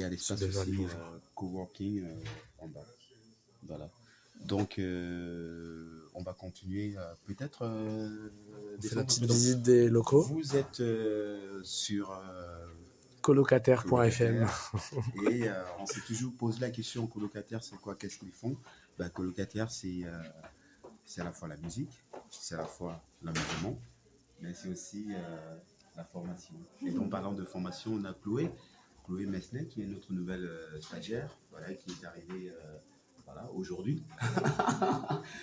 y a l'espace aussi coworking en bas. Voilà. Donc, on va continuer peut-être. C'est la petite visite des locaux. Vous êtes sur colocataire.fm. Et on s'est toujours posé la question colocataire, c'est quoi, qu'est-ce qu'ils font? Colocataire, c'est à la fois la musique, c'est à la fois l'environnement, mais c'est aussi la formation. Et donc, parlant de formation, on a Chloé Mesnet, qui est notre nouvelle stagiaire, voilà, qui est arrivée aujourd'hui.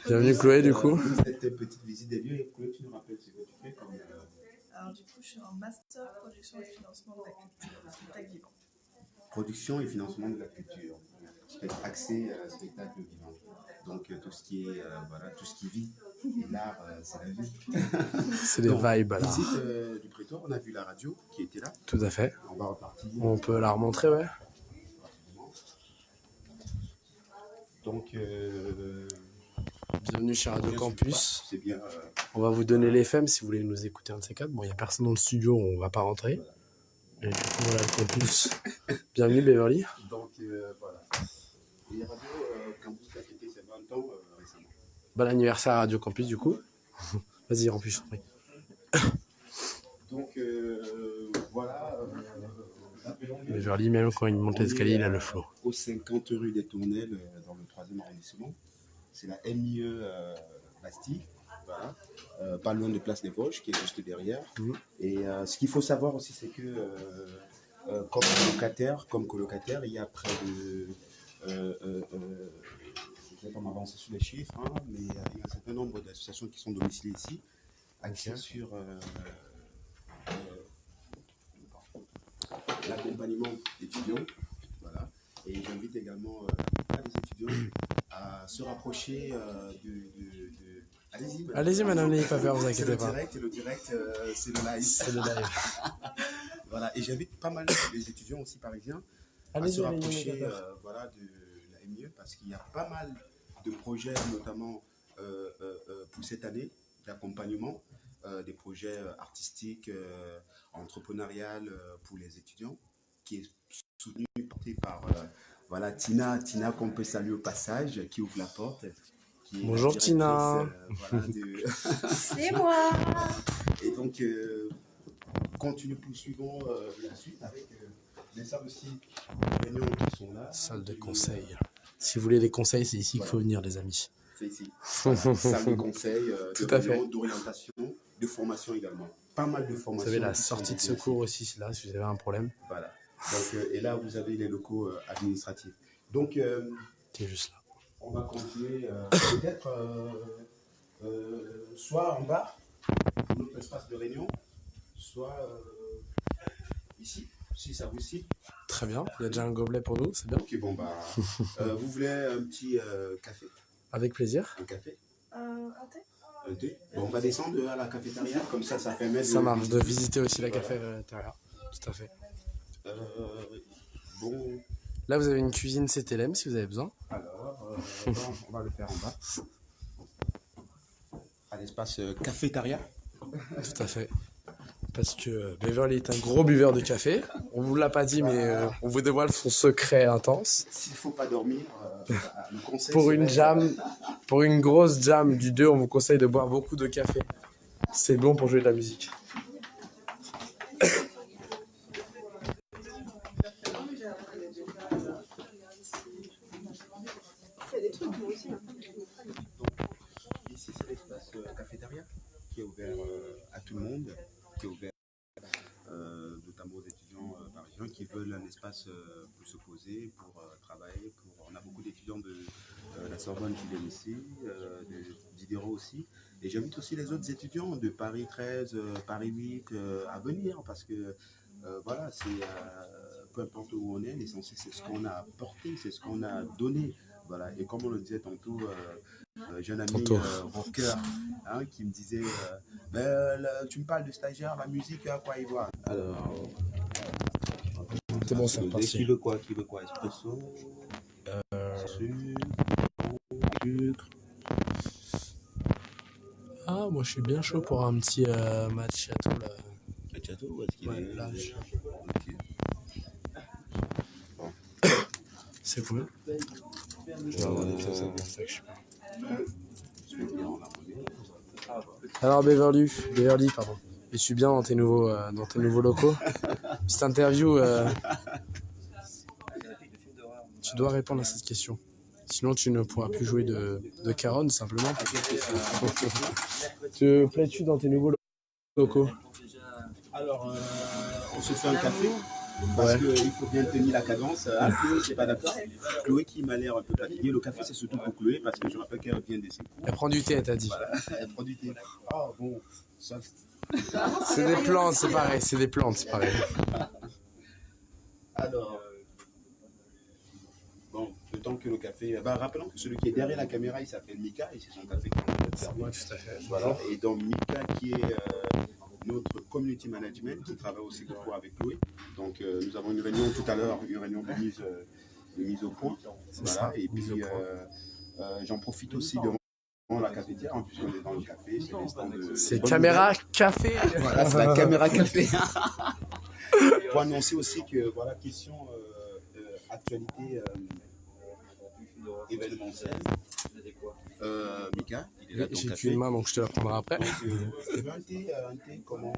Bienvenue Chloé, du coup. Cette petite visite des lieux. Et Chloé, tu nous rappelles ce que tu fais comme... Alors du coup, je suis en master production et financement de la culture, spectacle vivant. Production et financement de la culture, accès spectacle vivant. Donc tout ce qui est tout ce qui vit. Et l'art, c'est la vie. C'est les vibes là. Visite du prétoire, on a vu la radio qui était là. Tout à fait. On va repartir. On peut la remontrer, ouais. Donc bienvenue chez Radio Campus. C'est bien. On va vous donner l'FM si vous voulez nous écouter un de ces quatre. Bon, il n'y a personne dans le studio, on va pas rentrer. Voilà. Et du coup, voilà le campus. Bienvenue Beverly. Donc voilà. Et Radio Campus a fêté ses 20 ans récemment. Bon anniversaire à Radio Campus du coup. Vas-y, remplis, je t'en prie. Donc voilà. Beverly, même quand il monte l'escalier, il a le flow. Au 50 rue des Tournelles, dans le 3e arrondissement. C'est la MIE Bastille. Voilà. Pas loin de Place des Vosges, qui est juste derrière. Et ce qu'il faut savoir aussi, c'est que comme colocataire, il y a près de... je vais pas m'avancer sur les chiffres, hein, mais il y a un certain nombre d'associations qui sont domiciliées ici, axées sur l'accompagnement d'étudiants. Voilà. Et j'invite également les étudiants à se rapprocher de... Allez-y, madame, n'ayez pas peur, vous inquiétez pas. Le direct, c'est le live. C'est le live. Voilà, et j'invite pas mal les étudiants aussi parisiens à se rapprocher de la MIE parce qu'il y a pas mal de projets, notamment pour cette année, d'accompagnement, des projets artistiques, entrepreneuriales pour les étudiants, qui est soutenu, porté par Tina qu'on peut saluer au passage, qui ouvre la porte. Bonjour Tina. C'est moi. Et donc, poursuivons la suite avec les salles aussi, les réunions qui sont là. Salle de conseil. Si vous voulez des conseils, c'est ici qu'il faut venir, les amis. C'est ici. Voilà, salle de conseil, d'orientation, de formation également. Pas mal de formations. Vous avez la sortie de secours aussi, c'est là, si vous avez un problème. Voilà. Donc, et là, vous avez les locaux administratifs. Donc, qui est juste là. On va continuer peut-être soit en bas, pour notre espace de réunion, soit ici, si ça vous cible. Très bien, il y a déjà un gobelet pour nous, c'est bien. Ok, bon, vous voulez un petit café? Avec plaisir. Un café? Un thé? Un thé? Bon, on va descendre à la cafétéria, comme ça permet de... Ça marche, de visiter aussi la cafétéria, tout à fait. Bon... Là, vous avez une cuisine CTLM si vous avez besoin. Alors, on va le faire en bas. À l'espace cafétéria. Tout à fait. Parce que Beverly est un gros buveur de café. On vous l'a pas dit, mais on vous dévoile son secret intense. S'il ne faut pas dormir, le conseil pour une grosse jam du 2, on vous conseille de boire beaucoup de café. C'est bon pour jouer de la musique. Ici, c'est l'espace cafétéria qui est ouvert à tout le monde, qui est ouvert notamment aux étudiants parisiens qui veulent un espace pour se poser, pour travailler. On a beaucoup d'étudiants de la Sorbonne qui viennent ici, de Diderot aussi. Et j'invite aussi les autres étudiants de Paris 13, Paris 8 à venir parce que voilà, c'est peu importe où on est, l'essentiel c'est ce qu'on a apporté, c'est ce qu'on a donné. Voilà. Et comme on le disait tantôt, jeune ami rocker qui me disait tu me parles de stagiaire, la musique, à quoi il voit? Alors, c'est bon, c'est parti. Qui veut quoi? Espresso, sucre. Ah, moi je suis bien chaud pour un petit macchiato là. Macchiato, où est-ce qu'il est là, okay. Bon. C'est cool. Je dois avoir des pièces dans mon sac, je sais pas. Alors Beverly, pardon. Es-tu bien dans tes nouveaux locaux? Petite interview. Tu dois répondre à cette question. Sinon, tu ne pourras plus jouer de Caron, simplement. Te plais-tu dans tes nouveaux locaux? Alors, on se fait un café. Parce qu'il faut bien tenir la cadence. Ah, Chloé, c'est pas d'accord. Chloé qui m'a l'air un peu fatiguée. Le café, c'est surtout pour Chloé parce que je rappelle qu'elle vient d'ici. Elle prend du thé, elle t'a dit. Voilà, elle prend du thé. Ah bon, ça. C'est des plantes, c'est pareil. C'est des plantes, c'est pareil. Alors, bon, le temps que le café. Bah, rappelons que celui qui est derrière la caméra, il s'appelle Mika et c'est son café qui est en train de servir. Ouais, tout à fait. Voilà. Et donc, Mika qui est notre community management qui travaille aussi beaucoup avec Chloé. Donc, nous avons une réunion tout à l'heure, une réunion de mise au point. Voilà. Ça, et puis, j'en profite aussi de la cafetière, hein, puisqu'on est dans le café. C'est l'instant de. C'est caméra café. Voilà, c'est la caméra café. Pour annoncer aussi que, voilà, question actualité événementielle. Mika, il est là, ton J'ai café. qu'une main, donc je te la prendrai après. Donc, un thé, comment.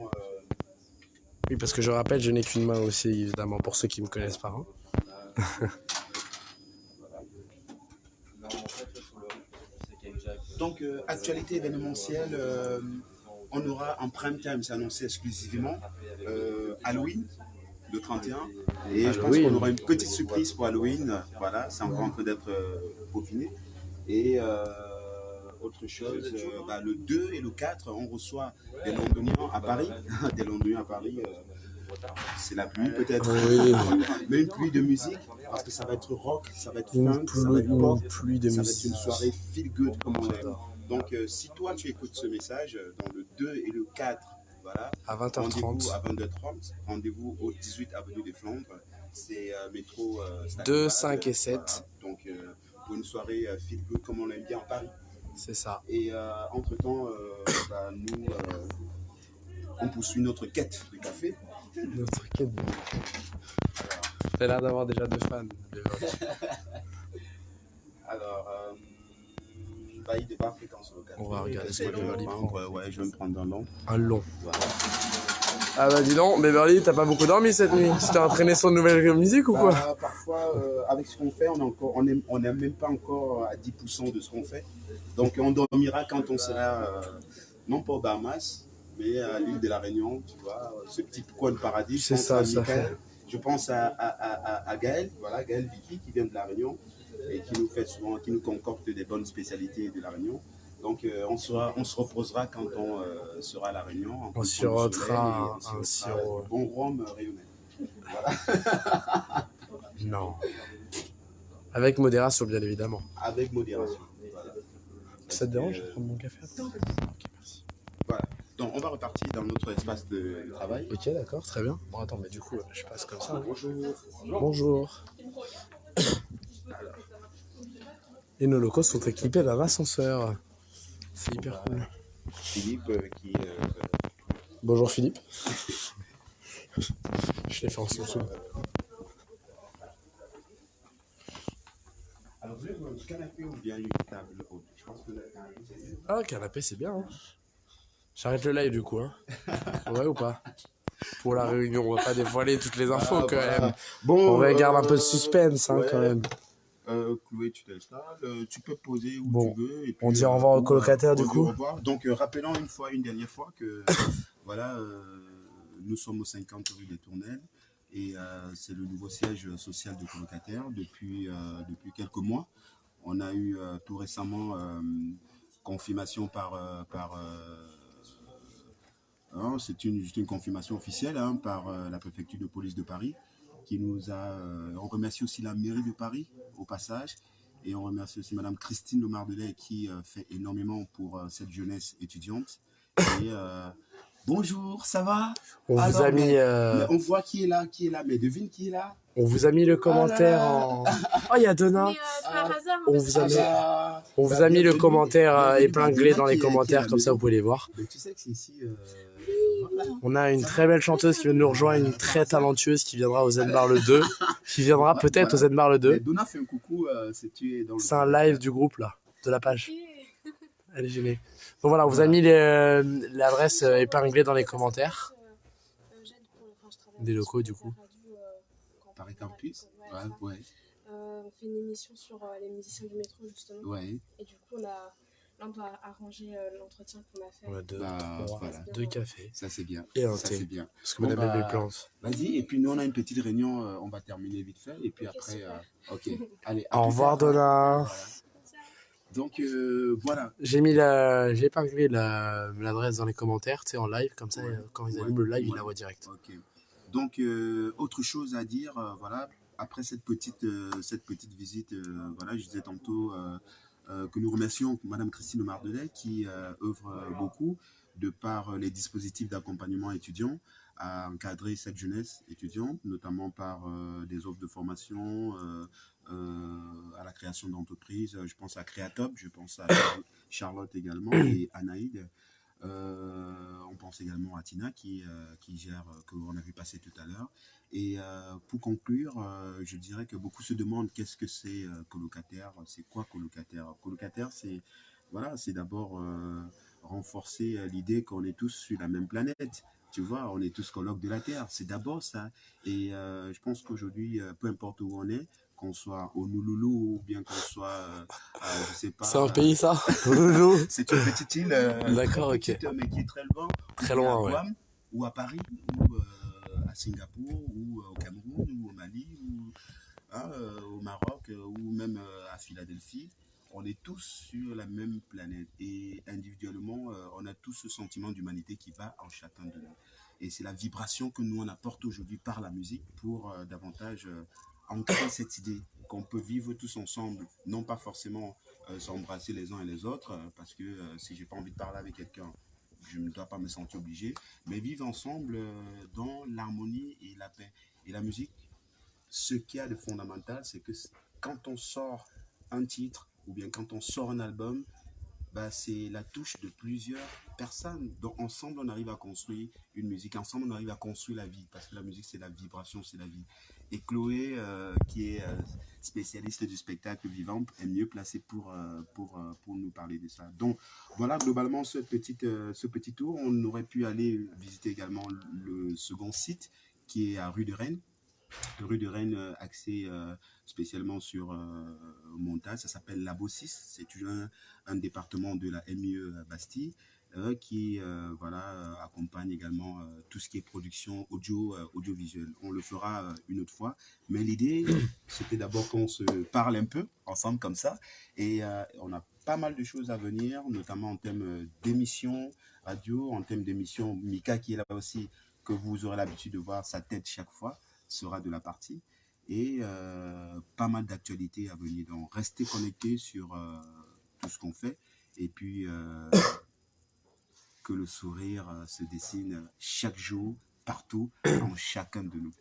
Oui, parce que je rappelle, je n'ai qu'une main aussi, évidemment, pour ceux qui ne me connaissent pas. Hein. Donc, actualité événementielle, on aura en prime time, c'est annoncé exclusivement, Halloween, le 31. Et je pense qu'on aura une petite surprise pour Halloween. Voilà, c'est encore en train d'être peaufiné. Et autre chose, le 2 et le 4, on reçoit des Londoniens à Paris. Des Londoniens à Paris, c'est la pluie peut-être. Oui. Mais une pluie de musique, parce que ça va être rock, ça va être Une funk, ça va être pop, pluie de ça va être musique. une soirée feel good comme on l'aime. Donc si toi tu écoutes ce message, dans le 2 et le 4, voilà, À rendez-vous 20h30. à 22h30, rendez-vous au 18 avenue des Flandres, c'est métro 2, 5 et 7. Voilà. Donc pour une soirée feel good comme on l'aime bien en Paris. C'est ça. Et entre-temps, nous, on poursuit notre quête de café. Notre quête. T'as l'air d'avoir déjà 2 fans. Alors, il débarque quand sur le café. On va regarder ce que Beverly prend. Ouais, je vais me prendre un long. Un long. Voilà. Ah bah dis donc, Beverly, t'as pas beaucoup dormi cette nuit. Tu t'es entraîné sur de nouvelles musiques ou quoi? Parfois, avec ce qu'on fait, on n'est même pas encore à 10% de ce qu'on fait. Donc on dormira quand on sera, non pas aux Bahamas, mais à l'île de la Réunion, tu vois, ce petit coin de paradis. C'est ça, ça fait. Je pense à Gaël, voilà, Gaël Vicky qui vient de la Réunion et qui nous fait souvent, qui nous concocte des bonnes spécialités de la Réunion. Donc on se reposera quand on sera à la Réunion. On sirotera un sirop. Bon rhum réunionnais. Voilà. Non. Avec modération, bien évidemment. Avec modération. Voilà. Ça te dérange de prendre mon café après? Ok, merci. Voilà. Donc on va repartir dans notre espace de travail. Ok, d'accord, très bien. Bon, attends, mais du coup, je passe comme ça. Bonjour. Bonjour. Et nos locaux sont équipés d'un ascenseur. C'est hyper cool. Philippe qui... Bonjour Philippe. Je l'ai fait en sous. Alors vous voulez un canapé ou bien une table haute? Je pense que la canapé c'est mieux. Ah, canapé, c'est bien. Hein. J'arrête le live du coup. Hein. Ouais ou pas? Pour la réunion, on va pas dévoiler toutes les infos quand même. Bon, on va garder un peu de suspense hein, quand même. Chloé, tu t'installes, tu peux poser où bon, tu veux. Et puis, on dit au revoir aux colocataires du coup. Donc rappelons une dernière fois que voilà, nous sommes aux 50 rue des Tournelles et c'est le nouveau siège social de colocataires depuis quelques mois. On a eu tout récemment confirmation c'est une confirmation officielle par la préfecture de police de Paris qui nous a... on remercie aussi la mairie de Paris au passage et on remercie aussi Madame Christine Lemardelet qui fait énormément pour cette jeunesse étudiante. Et bonjour, ça va? On vous a mis... mais on voit qui est là, mais devine qui est là. On vous a mis le commentaire en... Oh, il y a Donna. On vous a mis le commentaire épinglé dans les commentaires, comme ça vous pouvez les voir. Mais tu sais que c'est ici... On a une très belle chanteuse qui vient de nous rejoindre, une très talentueuse qui viendra au Zen Bar le 2, qui viendra peut-être au Zen Bar le 2. Mais Donna fait un coucou si tu es dans le... C'est un live du groupe là, de la page. Elle est gênée. Donc voilà, on vous a mis l'adresse épinglée dans les commentaires. Des locaux du coup. Paris Campus. Ouais. On fait une émission sur les musiciens du métro justement. Ouais. Et du coup là on doit arranger l'entretien qu'on a fait. On a Voilà. deux cafés. Ça c'est bien. Et un Ça thé. c'est bien. Parce que madame aime les plantes. Vas-y, et puis nous on a une petite réunion, on va terminer vite fait. Et puis Ok, après, super. ok. Allez, à Au plus revoir tard. Donna. Voilà. Donc voilà. J'ai épinglé l'adresse dans les commentaires, tu sais, en live, comme ça, quand ils allument le live, ils la voient direct. Ok. Donc autre chose à dire, voilà. Après cette petite visite, voilà, je disais tantôt que nous remercions Madame Christine Mardelet qui œuvre beaucoup de par les dispositifs d'accompagnement étudiant à encadrer cette jeunesse étudiante, notamment par des offres de formation, à la création d'entreprises. Je pense à Créatop, je pense à Charlotte également et Anaïd. On pense également à Tina qui gère, que on a vu passer tout à l'heure. Et pour conclure, je dirais que beaucoup se demandent qu'est-ce que c'est colocataire, c'est quoi colocataire. Colocataire, c'est voilà, c'est d'abord renforcer l'idée qu'on est tous sur la même planète. Tu vois, on est tous colocs de la Terre. C'est d'abord ça. Et je pense qu'aujourd'hui, peu importe où on est, qu'on soit au Nouloulou ou bien qu'on soit, je sais pas. C'est un pays ça, Loulou. C'est une petite île. D'accord, ok. Mais qui est très loin. Très loin, à ouais. Guam, ou à Paris, ou à Singapour, ou au Cameroun, ou au Mali, ou au Maroc, ou même à Philadelphie. On est tous sur la même planète et individuellement, on a tous ce sentiment d'humanité qui va en chacun de nous. Et c'est la vibration que nous on apporte aujourd'hui par la musique pour davantage ancrer cette idée qu'on peut vivre tous ensemble, non pas forcément s'embrasser les uns et les autres, parce que si j'ai pas envie de parler avec quelqu'un, je ne dois pas me sentir obligé, mais vivre ensemble dans l'harmonie et la paix. Et la musique, ce qu'il y a de fondamental, c'est que quand on sort un titre, ou bien quand on sort un album, bah, c'est la touche de plusieurs personnes. Donc ensemble, on arrive à construire une musique. Ensemble, on arrive à construire la vie. Parce que la musique, c'est la vibration, c'est la vie. Et Chloé, qui est spécialiste du spectacle vivant, est mieux placée pour nous parler de ça. Donc voilà, globalement, ce petit tour. On aurait pu aller visiter également le second site, qui est à rue de Rennes. Rue de Rennes, axé spécialement sur montage, ça s'appelle Labo 6, c'est un département de la MIE Bastille qui voilà, accompagne également tout ce qui est production audiovisuelle. On le fera une autre fois, mais l'idée, c'était d'abord qu'on se parle un peu ensemble comme ça, et on a pas mal de choses à venir, notamment en termes d'émissions radio, en termes d'émissions, Mika qui est là aussi, que vous aurez l'habitude de voir sa tête chaque fois, sera de la partie, et pas mal d'actualités à venir. Donc restez connectés sur tout ce qu'on fait, et puis que le sourire se dessine chaque jour, partout, en chacun de nous.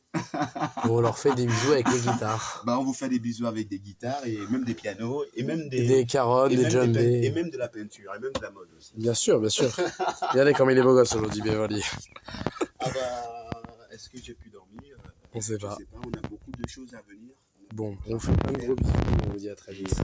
On leur fait des bisous avec les guitares. Bah, on vous fait des bisous avec des guitares et même des pianos et même Des carottes, des djembés. et même de la peinture et même de la mode aussi. Bien sûr, bien sûr. Regardez comme il est beau gosse aujourd'hui, Beverly. Ah bah, est-ce que j'ai pu dormir? On sait pas. Je sais pas, on a beaucoup de choses à venir. Bon, on vous fait plein de gros bisous, on vous dit à très vite.